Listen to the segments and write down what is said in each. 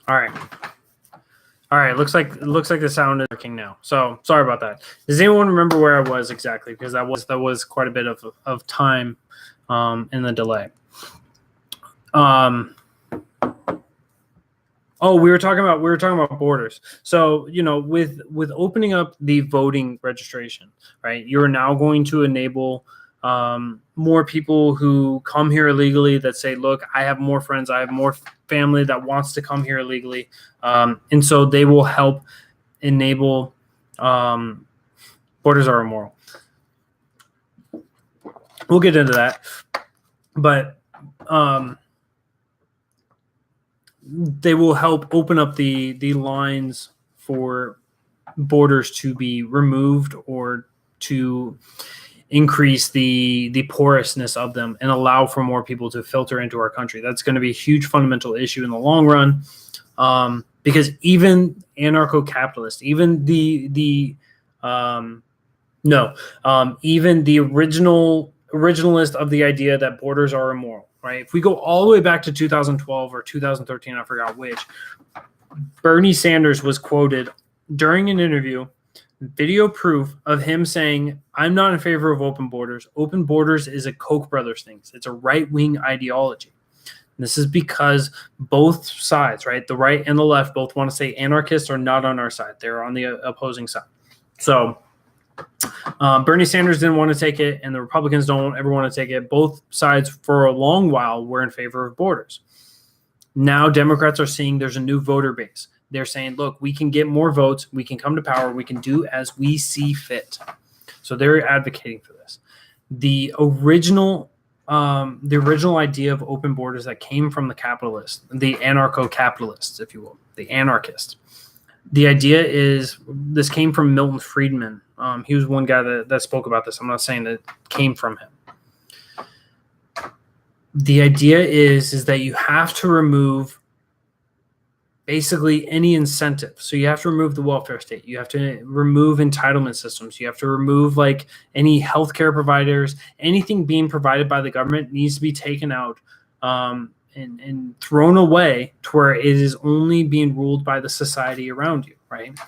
All right. All right. Looks like the sound is working now. So sorry about that. Does anyone remember where I was exactly? Because that was quite a bit of time in the delay. Oh, we were talking about borders. So, with opening up the voting registration, right? You're now going to enable more people who come here illegally that say, look, I have more friends, I have more family that wants to come here illegally. And so they will help enable borders are immoral. We'll get into that. But they will help open up the lines for borders to be removed or to increase the porousness of them and allow for more people to filter into our country. That's going to be a huge fundamental issue in the long run, because even anarcho-capitalists, even even the originalist of the idea that borders are immoral, right? If we go all the way back to 2012 or 2013, I forgot which, Bernie Sanders was quoted during an interview, video proof of him saying, I'm not in favor of open borders. Open borders is a Koch brothers thing. It's a right-wing ideology. And this is because both sides, right, the right and the left, both want to say anarchists are not on our side. They're on the opposing side. So Bernie Sanders didn't want to take it, and the Republicans don't ever want to take it. Both sides for a long while were in favor of borders. Now Democrats are seeing there's a new voter base. They're saying, look, we can get more votes. We can come to power. We can do as we see fit. So they're advocating for this. The original idea of open borders that came from the capitalists, the anarcho-capitalists, if you will, the anarchists. The idea is this came from Milton Friedman. He was one guy that spoke about this. I'm not saying that it came from him. The idea is that you have to remove basically any incentive. So you have to remove the welfare state. You have to remove entitlement systems. You have to remove like any healthcare providers. Anything being provided by the government needs to be taken out and thrown away to where it is only being ruled by the society around you, right?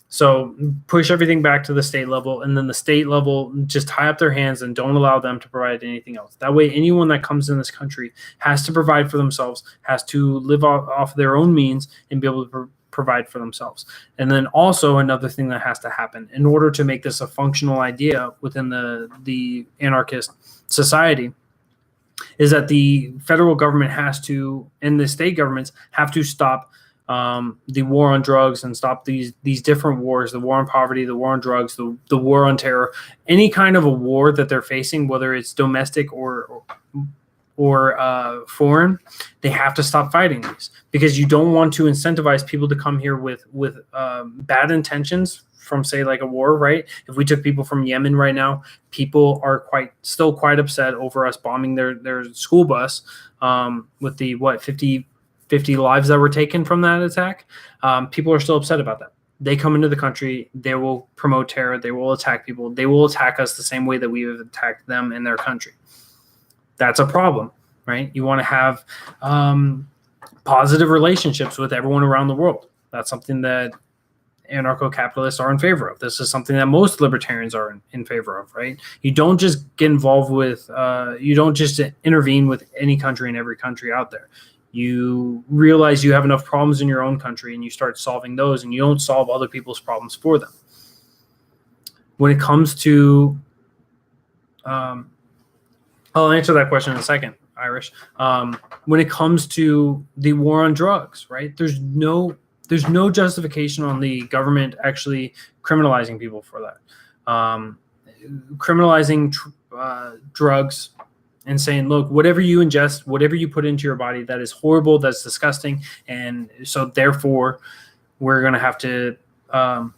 So push everything back to the state level, and then the state level just tie up their hands and don't allow them to provide anything else. That way, anyone that comes in this country has to provide for themselves, has to live off their own means and be able to provide for themselves. And then also another thing that has to happen in order to make this a functional idea within the anarchist society is that the federal government has to, and the state governments have to stop the war on drugs and stop these different wars, the war on poverty, the war on drugs, the war on terror, any kind of a war that they're facing, whether it's domestic or foreign, they have to stop fighting these, because you don't want to incentivize people to come here with bad intentions from, say, like a war, right? If we took people from Yemen right now, people are still quite upset over us bombing their school bus with the 50 lives that were taken from that attack. People are still upset about that. They come into the country, they will promote terror, they will attack people, they will attack us the same way that we have attacked them in their country. That's a problem, right? You want to have positive relationships with everyone around the world. That's something that anarcho-capitalists are in favor of. This is something that most libertarians are in favor of, right? You don't just get involved with, you don't just intervene with any country and every country out there. You realize you have enough problems in your own country and you start solving those, and you don't solve other people's problems for them. When it comes to, I'll answer that question in a second, Irish. When it comes to the war on drugs, right? There's no justification on the government actually criminalizing people for that. Criminalizing drugs and saying, look, whatever you ingest, whatever you put into your body, that is horrible, that's disgusting, and so therefore we're going to have to throw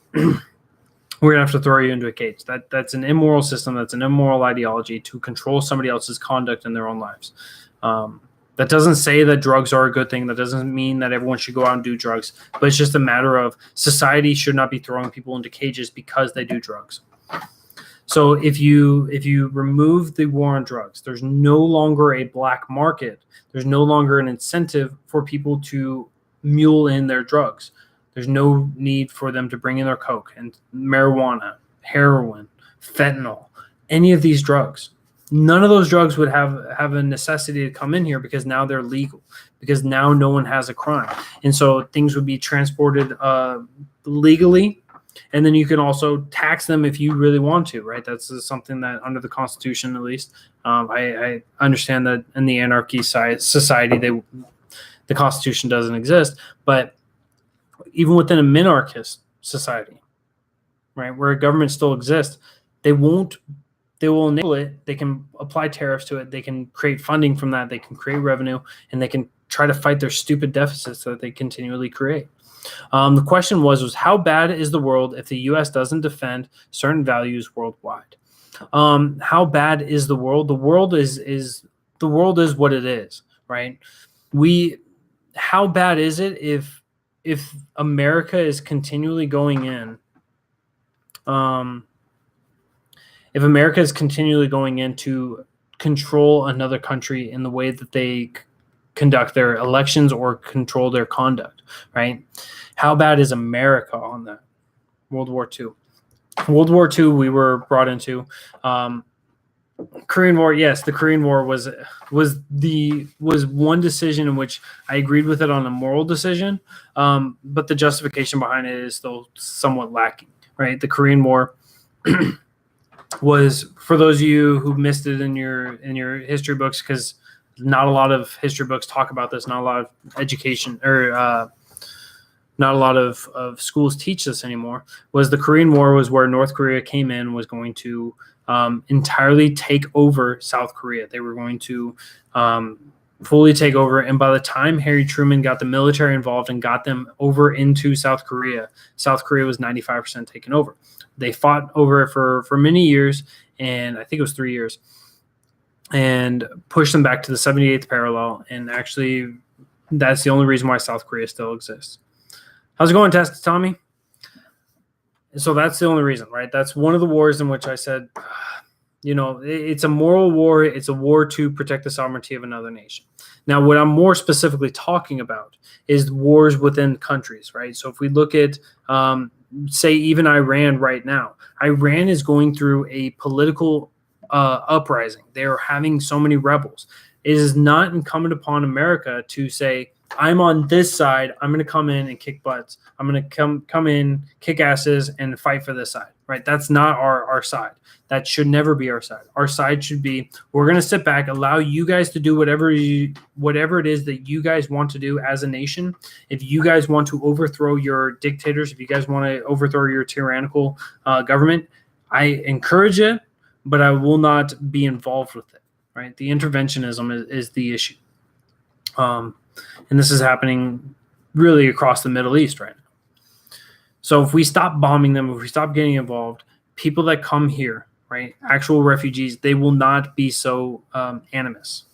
you into a cage. That's an immoral system. That's an immoral ideology to control somebody else's conduct in their own lives. That doesn't say that drugs are a good thing. That doesn't mean that everyone should go out and do drugs, but it's just a matter of society should not be throwing people into cages because they do drugs. So if you remove the war on drugs, there's no longer a black market. There's no longer an incentive for people to mule in their drugs. There's no need for them to bring in their coke and marijuana, heroin, fentanyl, any of these drugs. None of those drugs would have a necessity to come in here because now they're legal, because now no one has a crime. And so things would be transported legally, and then you can also tax them if you really want to, right? That's something that under the Constitution, at least, I understand that in the anarchy society, the Constitution doesn't exist, but even within a minarchist society, right, where a government still exists, they will enable it. They can apply tariffs to it. They can create funding from that. They can create revenue, and they can try to fight their stupid deficits that they continually create. The question was how bad is the world if the U.S. doesn't defend certain values worldwide? How bad is the world? The world is what it is, right? How bad is it if America is continually going in? If America is continually going in to control another country in the way that they conduct their elections or control their conduct, right? How bad is America on that? World War II. World War II, we were brought into. Korean War, yes, the Korean War was one decision in which I agreed with it on a moral decision, but the justification behind it is still somewhat lacking, right? The Korean War was, for those of you who missed it in your history books, because not a lot of history books talk about this, not a lot of education or not a lot of schools teach this anymore, was the Korean War was where North Korea came in, was going to entirely take over South Korea. They were going to fully take over. And by the time Harry Truman got the military involved and got them over into South Korea was 95% taken over. They fought over it for many years, and I think it was 3 years, and pushed them back to the 78th parallel. And actually, that's the only reason why South Korea still exists. How's it going, Tommy? So that's the only reason, right? That's one of the wars in which I said, it's a moral war. It's a war to protect the sovereignty of another nation. Now, what I'm more specifically talking about is wars within countries, right? So if we look at, say, even Iran right now, Iran is going through a political uprising. They are having so many rebels. It is not incumbent upon America to say, I'm on this side. I'm going to come in and kick butts. I'm going to come in, kick asses, and fight for this side, right? That's not our side. That should never be our side. Our side should be, we're going to sit back, allow you guys to do whatever it is that you guys want to do as a nation. If you guys want to overthrow your dictators, if you guys want to overthrow your tyrannical government, I encourage it, but I will not be involved with it, right? The interventionism is the issue. And this is happening really across the Middle East right now. So if we stop bombing them, if we stop getting involved, people that come here, right, actual refugees, they will not be so animus.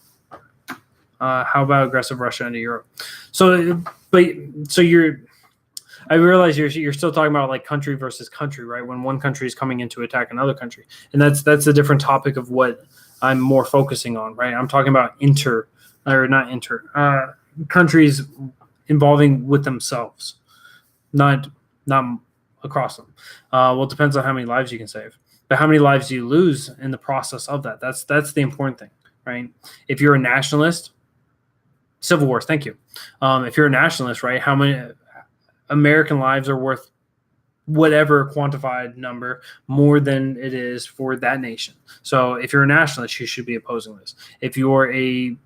How about aggressive Russia into Europe? I realize you're still talking about like country versus country, right? When one country is coming in to attack another country, and that's a different topic of what I'm more focusing on, right? I'm talking about countries involving with themselves, not across them. Well, it depends on how many lives you can save, but how many lives do you lose in the process of that? That's the important thing, right? If you're a nationalist, civil wars. Thank you. If you're a nationalist, right? How many American lives are worth whatever quantified number more than it is for that nation? So if you're a nationalist, you should be opposing this. If you're a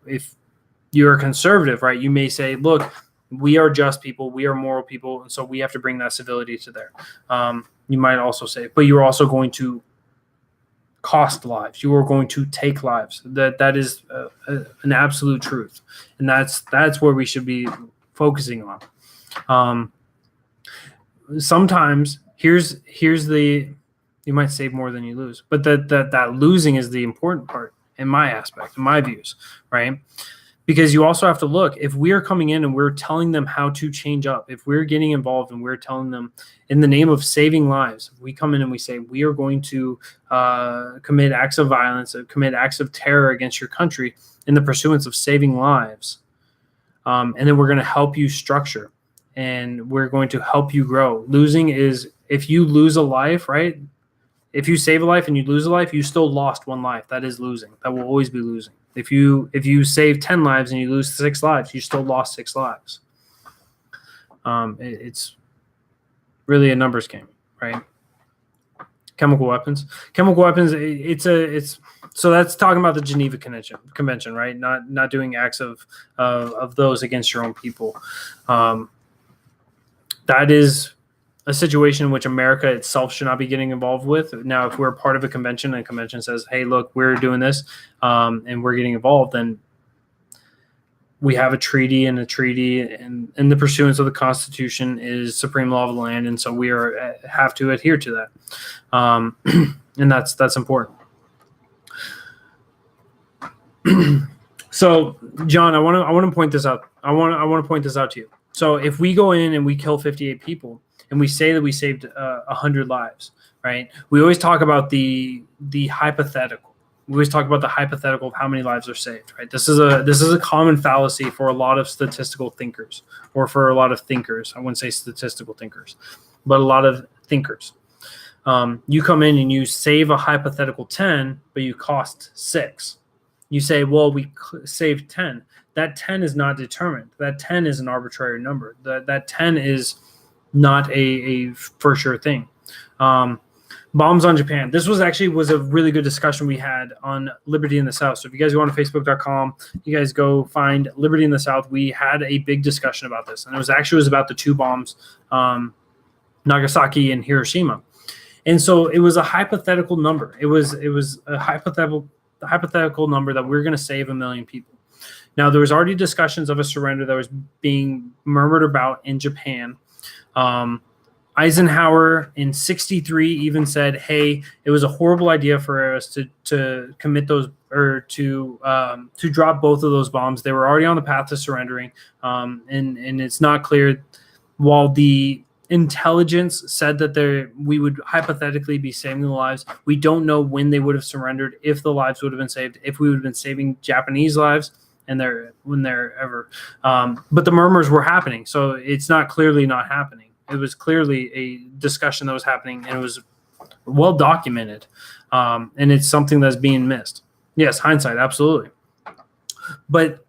conservative, right, you may say, look, we are just people, we are moral people, and so we have to bring that civility to there. You might also say, but you're also going to cost lives. You are going to take lives. That is an absolute truth, and that's where we should be focusing on. Sometimes here's the, you might save more than you lose, but that losing is the important part in my aspect, in my views, right? Because you also have to look, if we are coming in and we're telling them how to change up, if we're getting involved and we're telling them in the name of saving lives, if we come in and we say, we are going to commit acts of violence, commit acts of terror against your country in the pursuance of saving lives, and then we're going to help you structure. and we're going to help you grow. Losing is, if you lose a life, right? If you save a life and you lose a life, you still lost one life. That is losing. That will always be losing. If you save 10 lives and you lose 6 lives, you still lost 6 lives. It's really a numbers game, right? Chemical weapons. It's so that's talking about the Geneva Convention, right? Not doing acts of those against your own people. That is a situation in which America itself should not be getting involved with. Now, if we're part of a convention and a convention says, hey, look, we're doing this, and we're getting involved, then we have a treaty, and the pursuance of the Constitution is supreme law of the land, and so we have to adhere to that, and that's important. So, John, I want to point this out. I want to point this out to you. So, if we go in and we kill 58 people, and we say that we saved 100 lives, right? We always talk about the hypothetical. We always talk about the hypothetical of how many lives are saved, right? This is a common fallacy for a lot of statistical thinkers, or for a lot of thinkers. I wouldn't say statistical thinkers, but a lot of thinkers. You come in and you save a hypothetical 10, but you cost 6. You say, well, we saved 10. That 10 is not determined. That 10 is an arbitrary number. That 10 is not a for sure thing. Bombs on Japan. This was a really good discussion we had on Liberty in the South. So if you guys go on to facebook.com, you guys go find Liberty in the South. We had a big discussion about this, and it was about the 2 bombs, Nagasaki and Hiroshima. And so it was a hypothetical number. It was a hypothetical number that we're going to save 1 million people. Now, there was already discussions of a surrender that was being murmured about in Japan. Eisenhower in 1963 even said, hey, it was a horrible idea for us to commit those, or to drop both of those bombs. They were already on the path to surrendering. And it's not clear, while the intelligence said that we would hypothetically be saving the lives, we don't know when they would have surrendered, if the lives would have been saved, if we would have been saving Japanese lives, and when they're ever. But the murmurs were happening, so it's not clearly not happening. It was clearly a discussion that was happening, and it was well documented, and it's something that's being missed. Yes, hindsight, absolutely. But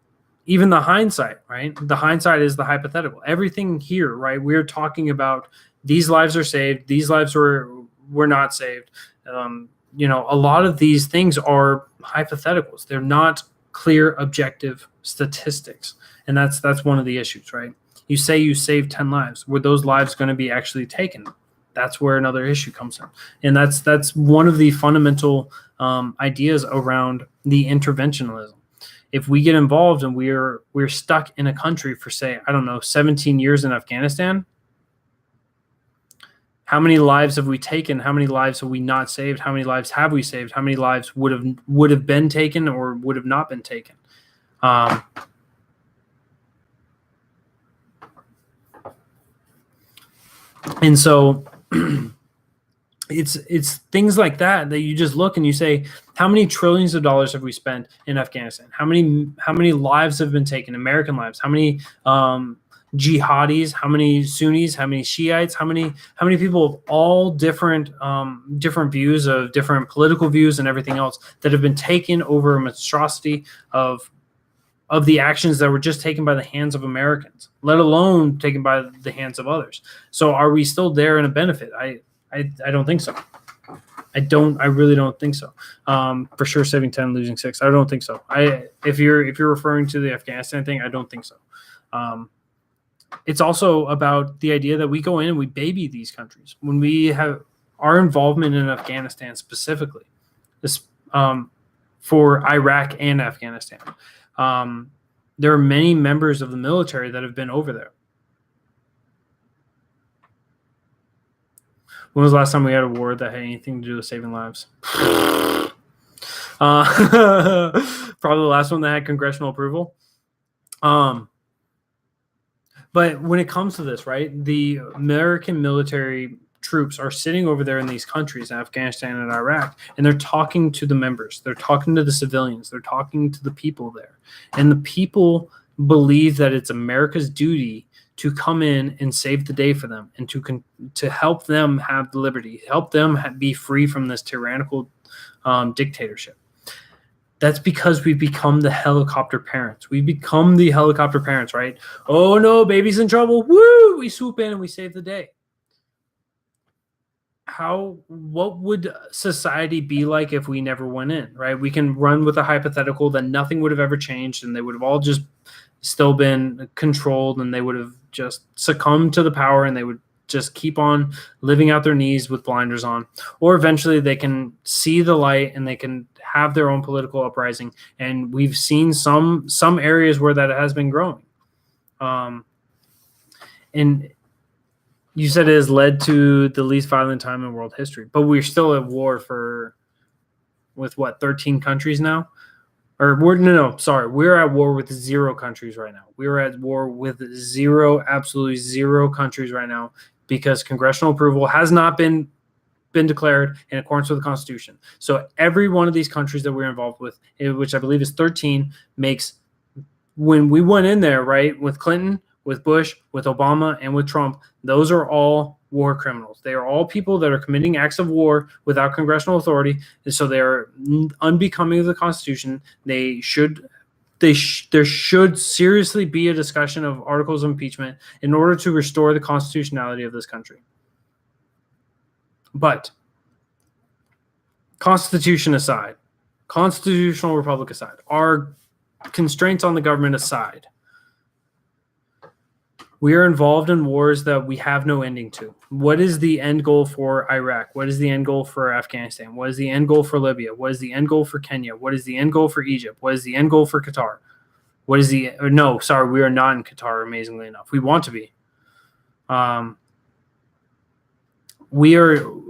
even the hindsight, right? The hindsight is the hypothetical. Everything here, right? We're talking about these lives are saved, these lives were not saved. A lot of these things are hypotheticals. They're not clear, objective statistics, and that's one of the issues, right? You say you saved 10 lives. Were those lives going to be actually taken? That's where another issue comes in, and that's one of the fundamental ideas around the interventionism. If we get involved and we're stuck in a country for, say, 17 years in Afghanistan, how many lives have we taken? How many lives have we not saved? How many lives have we saved? How many lives would have been taken or would have not been taken? And so it's things like that you just look and you say, how many trillions of dollars have we spent in Afghanistan? How many lives have been taken? American lives? How many jihadis? How many Sunnis? How many Shiites? How many people of all different views, of different political views and everything else, that have been taken over a monstrosity of the actions that were just taken by the hands of Americans, let alone taken by the hands of others. So are we still there in a benefit? I don't think so. I really don't think so. For sure, saving 10, losing 6. I don't think so. If you're referring to the Afghanistan thing, I don't think so. It's also about the idea that we go in and we baby these countries. When we have our involvement in Afghanistan specifically, this for Iraq and Afghanistan, there are many members of the military that have been over there. When was the last time we had a war that had anything to do with saving lives? Probably the last one that had congressional approval. But when it comes to this, right, the American military troops are sitting over there in these countries, Afghanistan and Iraq, and they're talking to the members. They're talking to the civilians. They're talking to the people there. And the people believe that it's America's duty to come in and save the day for them, and to help them have the liberty, help them be free from this tyrannical dictatorship. That's because we've become the helicopter parents. We become the helicopter parents, right? Oh no, baby's in trouble. Woo! We swoop in and we save the day. What would society be like if we never went in, right? We can run with a hypothetical that nothing would have ever changed, and they would have all just still been controlled, and they would have just succumbed to the power, and they would just keep on living out their needs with blinders on. Or eventually they can see the light and they can have their own political uprising. And we've seen some areas where that has been growing. And you said it has led to the least violent time in world history, but we're still at war with 13 countries now? Or we're at war with 0 countries right now. We're at war with absolutely 0 countries right now, because congressional approval has not been declared in accordance with the Constitution. So every one of these countries that we're involved with, which I believe is 13, when we went in there, right, with Clinton, with Bush, with Obama, and with Trump, those are all war criminals. They are all people that are committing acts of war without congressional authority, and so they are unbecoming of the Constitution. There should seriously be a discussion of articles of impeachment in order to restore the constitutionality of this country. But Constitution aside, constitutional republic aside, our constraints on the government aside, we are involved in wars that we have no ending to. What is the end goal for Iraq? What is the end goal for Afghanistan? What is the end goal for Libya? What is the end goal for Kenya? What is the end goal for Egypt? What is the end goal for Qatar? We are not in Qatar, amazingly enough. We want to be.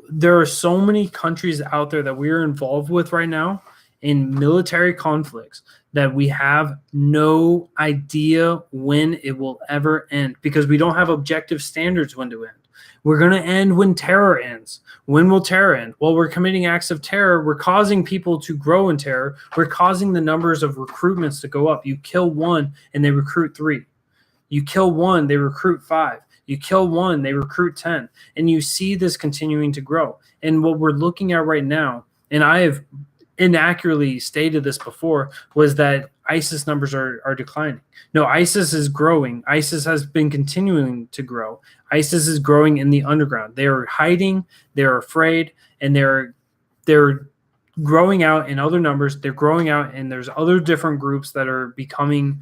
There are so many countries out there that we are involved with right now in military conflicts that we have no idea when it will ever end, because we don't have objective standards when to end. We're going to end when terror ends. When will terror end? Well, we're committing acts of terror. We're causing people to grow in terror. We're causing the numbers of recruitments to go up. You kill 1 and they recruit 3. You kill 1, they recruit 5. You kill 1, they recruit 10. And you see this continuing to grow. And what we're looking at right now, and I have inaccurately stated this before, was that ISIS numbers are declining. No, ISIS is growing. ISIS has been continuing to grow. ISIS is growing in the underground. They are hiding, they're afraid, and they're growing out in other numbers. They're growing out, and there's other different groups that are becoming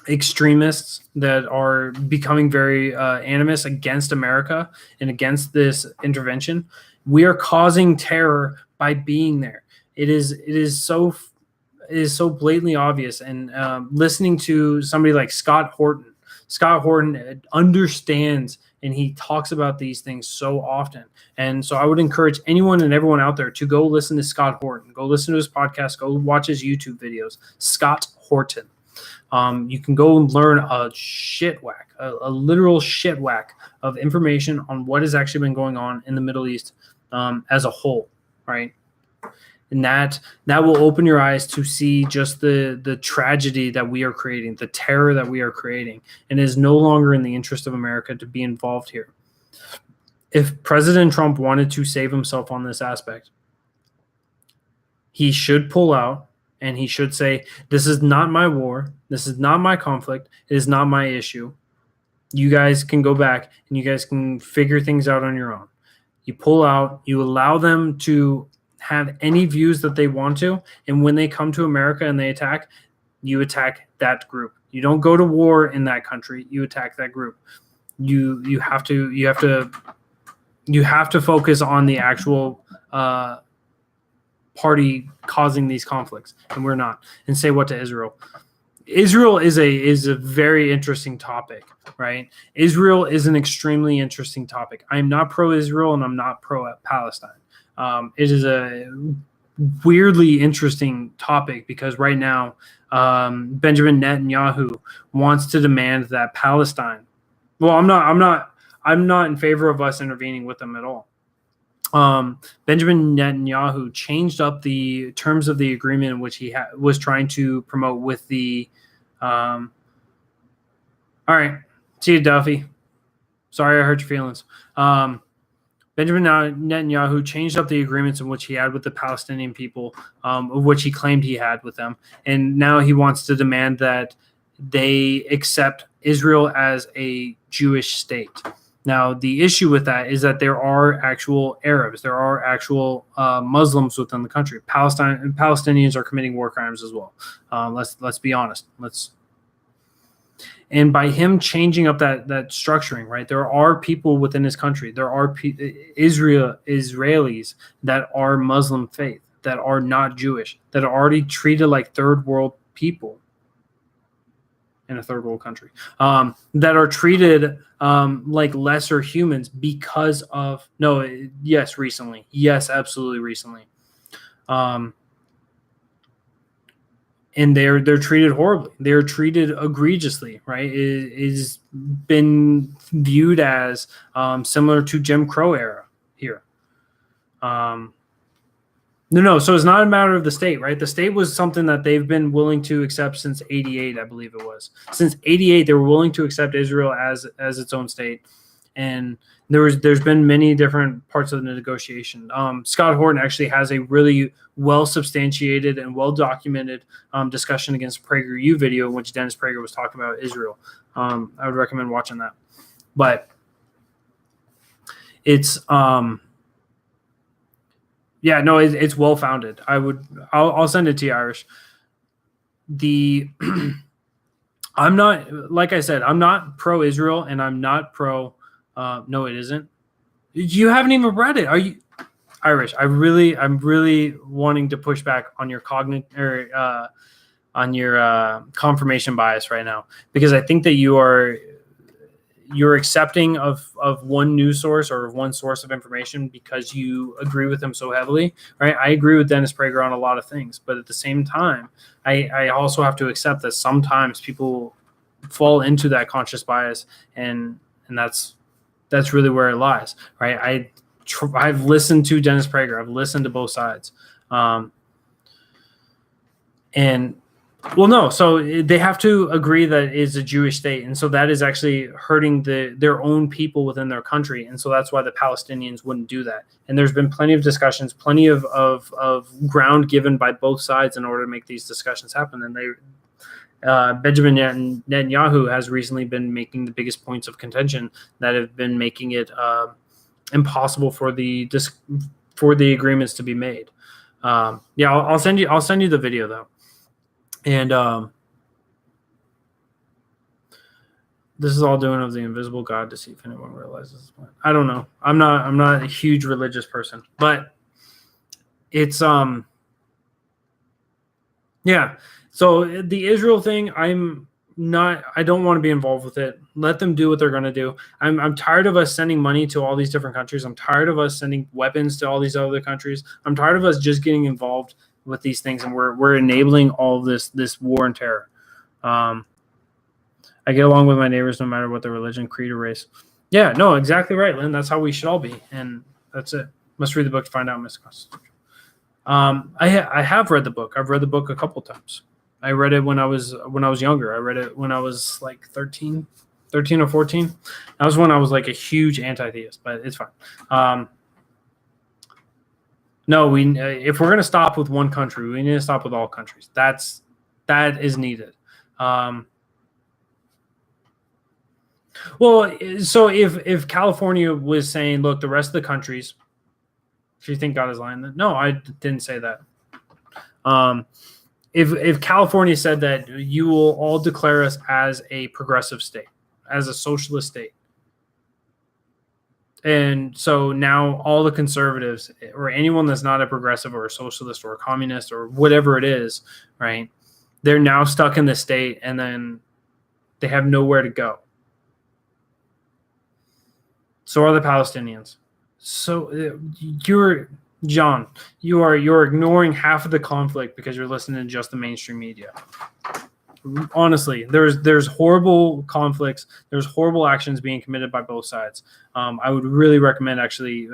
extremists that are becoming very animus against America and against this intervention. We are causing terror by being there. It is so blatantly obvious. And listening to somebody like Scott Horton understands, and he talks about these things so often. And so I would encourage anyone and everyone out there to go listen to Scott Horton, go listen to his podcast, go watch his YouTube videos. Scott Horton. You can go and learn a literal shit whack of information on what has actually been going on in the Middle East as a whole, right? And that will open your eyes to see just the tragedy that we are creating, the terror that we are creating, and it is no longer in the interest of America to be involved here. If President Trump wanted to save himself on this aspect, he should pull out. And he should say, this is not my war. This is not my conflict. It is not my issue. You guys can go back and you guys can figure things out on your own. You pull out. You allow them to have any views that they want to. And when they come to America and they attack, you attack that group. You don't go to war in that country. You attack that group. You have to focus on the actual party causing these conflicts, and we're not. And say what to Israel? Israel is a very interesting topic, right? Israel is an extremely interesting topic. I'm not pro-Israel and I'm not pro-Palestine. It is a weirdly interesting topic because right now Benjamin Netanyahu wants to demand that Palestine. Well, I'm not in favor of us intervening with them at all. Benjamin Netanyahu changed up the terms of the agreement in which he was trying to promote with the All right. See you, Duffy. Sorry I hurt your feelings. Benjamin Netanyahu changed up the agreements in which he had with the Palestinian people, of which he claimed he had with them. And now he wants to demand that they accept Israel as a Jewish state. Now, the issue with that is that there are actual Arabs, there are actual Muslims within the country. Palestinians are committing war crimes as well. Let's be honest. And by him changing up that structuring, right, there are people within his country. There are Israelis that are Muslim faith, that are not Jewish, that are already treated like third world people in a third world country, that are treated like lesser humans because of recently. Yes, absolutely recently. And they're treated horribly. They're treated egregiously, right? It is been viewed as similar to Jim Crow era here. No. So it's not a matter of the state, right? The state was something that they've been willing to accept since '88, I believe it was. Since '88, they were willing to accept Israel as its own state, and there's been many different parts of the negotiation. Scott Horton actually has a really well substantiated and well documented discussion against PragerU video in which Dennis Prager was talking about Israel. I would recommend watching that. But it's it's well founded. I'll send it to you, Irish. I'm not, like I said, I'm not pro Israel and I'm not pro. No, it isn't. You haven't even read it. Are you Irish? I'm really wanting to push back on your confirmation bias right now, because I think that you're accepting of one news source or one source of information because you agree with them so heavily, right? I agree with Dennis Prager on a lot of things, but at the same time, I also have to accept that sometimes people fall into that conscious bias, and that's really where it lies, right? I've listened to Dennis Prager. I've listened to both sides. So they have to agree that it's a Jewish state. And so that is actually hurting their own people within their country. And so that's why the Palestinians wouldn't do that. And there's been plenty of discussions, plenty of ground given by both sides in order to make these discussions happen. And Benjamin Netanyahu has recently been making the biggest points of contention that have been making it impossible for the agreements to be made. I'll send you the video though, and this is all doing of the invisible God to see if anyone realizes. I don't know. I'm not a huge religious person, but it's So the Israel thing, I don't want to be involved with it. Let them do what they're going to do. I'm tired of us sending money to all these different countries. I'm tired of us sending weapons to all these other countries. I'm tired of us just getting involved with these things, and we're enabling all of this war and terror. I get along with my neighbors no matter what their religion, creed, or race. Yeah, no, exactly right, Lynn. That's how we should all be, and that's it. Must read the book to find out misconception. I have read the book. I've read the book a couple times. I read it when I was younger. I read it when I was like 13 or 14. That was when I was like a huge anti-theist, but it's fine. If we're going to stop with one country, we need to stop with all countries. That is needed. So if California was saying, look, the rest of the countries, if you think God is lying, no, I didn't say that. If California said that you will all declare us as a progressive state, as a socialist state, and so now all the conservatives or anyone that's not a progressive or a socialist or a communist or whatever it is, right, they're now stuck in the state, and then they have nowhere to go. So are the Palestinians. So you're ignoring half of the conflict because you're listening to just the mainstream media. Honestly, there's horrible conflicts. There's horrible actions being committed by both sides. I would really recommend actually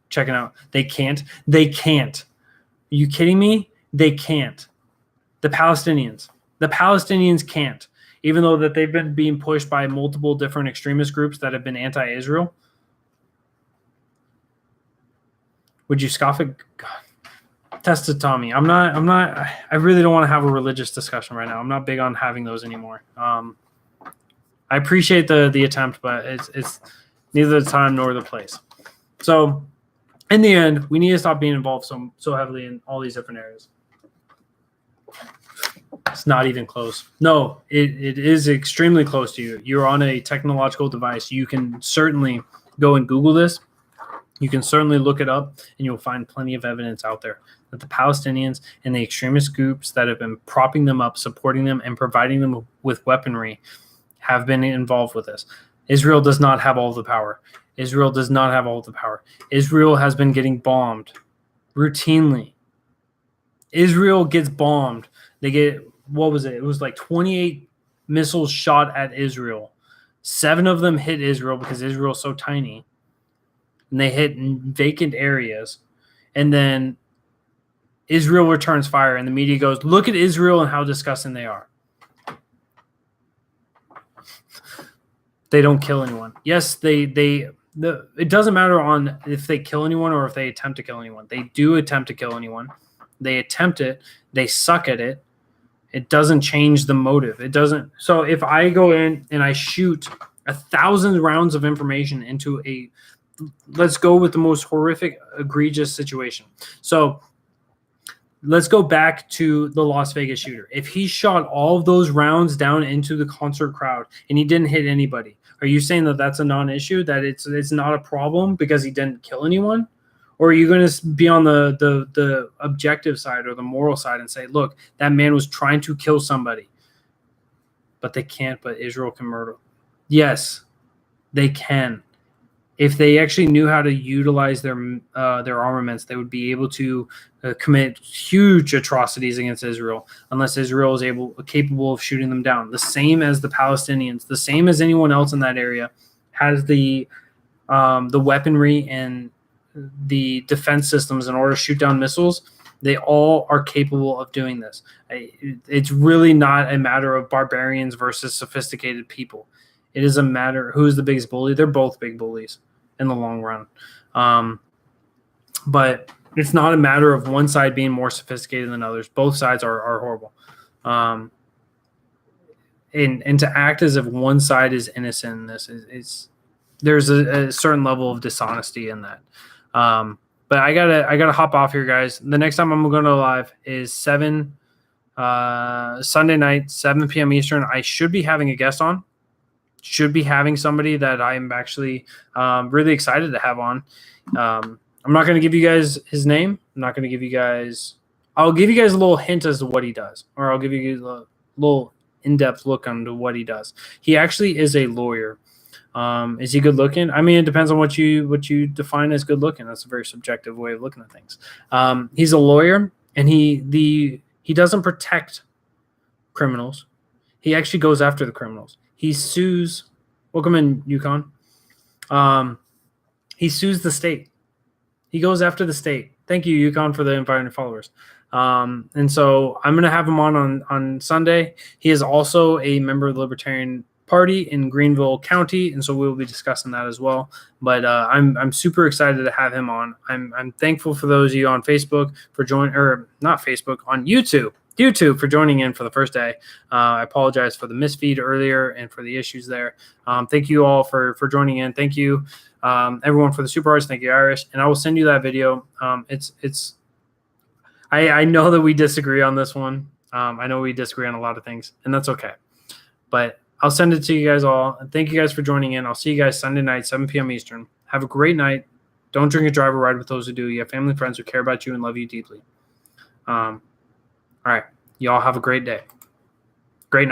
checking out. They can't. Are you kidding me? They can't. The Palestinians can't. even though that they've been being pushed by multiple different extremist groups that have been anti-Israel. Would you scoff at God? Tested Tommy. I really don't want to have a religious discussion right now. I'm not big on having those anymore. I appreciate the attempt, but it's neither the time nor the place. So in the end, we need to stop being involved so heavily in all these different areas. It's not even close. No, it is extremely close to you. You're on a technological device. You can certainly go and Google this. You can certainly look it up, and you'll find plenty of evidence out there that the Palestinians and the extremist groups that have been propping them up, supporting them, and providing them with weaponry have been involved with this. Israel does not have all the power. Israel does not have all the power. Israel has been getting bombed routinely. Israel gets bombed. They get, what was it? It was like 28 missiles shot at Israel. 7 of them hit Israel because Israel is so tiny. And they hit vacant areas. And then Israel returns fire, and the media goes, look at Israel and how disgusting they are. They don't kill anyone. Yes, it doesn't matter on if they kill anyone or if they attempt to kill anyone. They do attempt to kill anyone. They attempt it. They suck at it. It doesn't change the motive. It doesn't. So if I go in and I shoot 1,000 rounds of information into let's go with the most horrific, egregious situation. So let's go back to the Las Vegas shooter. If he shot all of those rounds down into the concert crowd and he didn't hit anybody, are you saying that that's a non-issue, that it's not a problem because he didn't kill anyone? Or are you going to be on the objective side or the moral side and say, look, that man was trying to kill somebody, but they can't, but Israel can murder? Yes, they can. If they actually knew how to utilize their armaments, they would be able to commit huge atrocities against Israel, unless Israel is capable of shooting them down. The same as the Palestinians, the same as anyone else in that area, has the weaponry and the defense systems in order to shoot down missiles. They all are capable of doing this. It's really not a matter of barbarians versus sophisticated people. It is a matter who's the biggest bully. They're both big bullies in the long run. But it's not a matter of one side being more sophisticated than others. Both sides are horrible. And to act as if one side is innocent in this there's a certain level of dishonesty in that. But I gotta hop off here, guys. The next time I'm going to live is Sunday night, 7 p.m. Eastern. I should be having a guest on. Should be having somebody that I'm actually really excited to have on. I'm not going to give you guys his name. I'm not going to give you guys – I'll give you guys a little hint as to what he does, or I'll give you a little in-depth look into what he does. He actually is a lawyer. Is he good looking? I mean, it depends on what you define as good looking. That's a very subjective way of looking at things. He's a lawyer, and he doesn't protect criminals. He actually goes after the criminals. He sues. Welcome in, Yukon. He sues the state. He goes after the state. Thank you, Yukon, for the invite and followers. And so I'm going to have him on Sunday. He is also a member of the Libertarian Party in Greenville County, and so we'll be discussing that as well. But I'm super excited to have him on. I'm thankful for those of you on Facebook for joining, or not Facebook, on YouTube for joining in for the first day. I apologize for the misfeed earlier and for the issues there. Thank you all for joining in. Thank you, everyone, for the super hearts. Thank you, Irish. And I will send you that video. I know that we disagree on this one. I know we disagree on a lot of things, and that's okay. But I'll send it to you guys all. And thank you guys for joining in. I'll see you guys Sunday night, 7 p.m. Eastern. Have a great night. Don't drink and drive or ride with those who do. You have family and friends who care about you and love you deeply. All right. Y'all have a great day.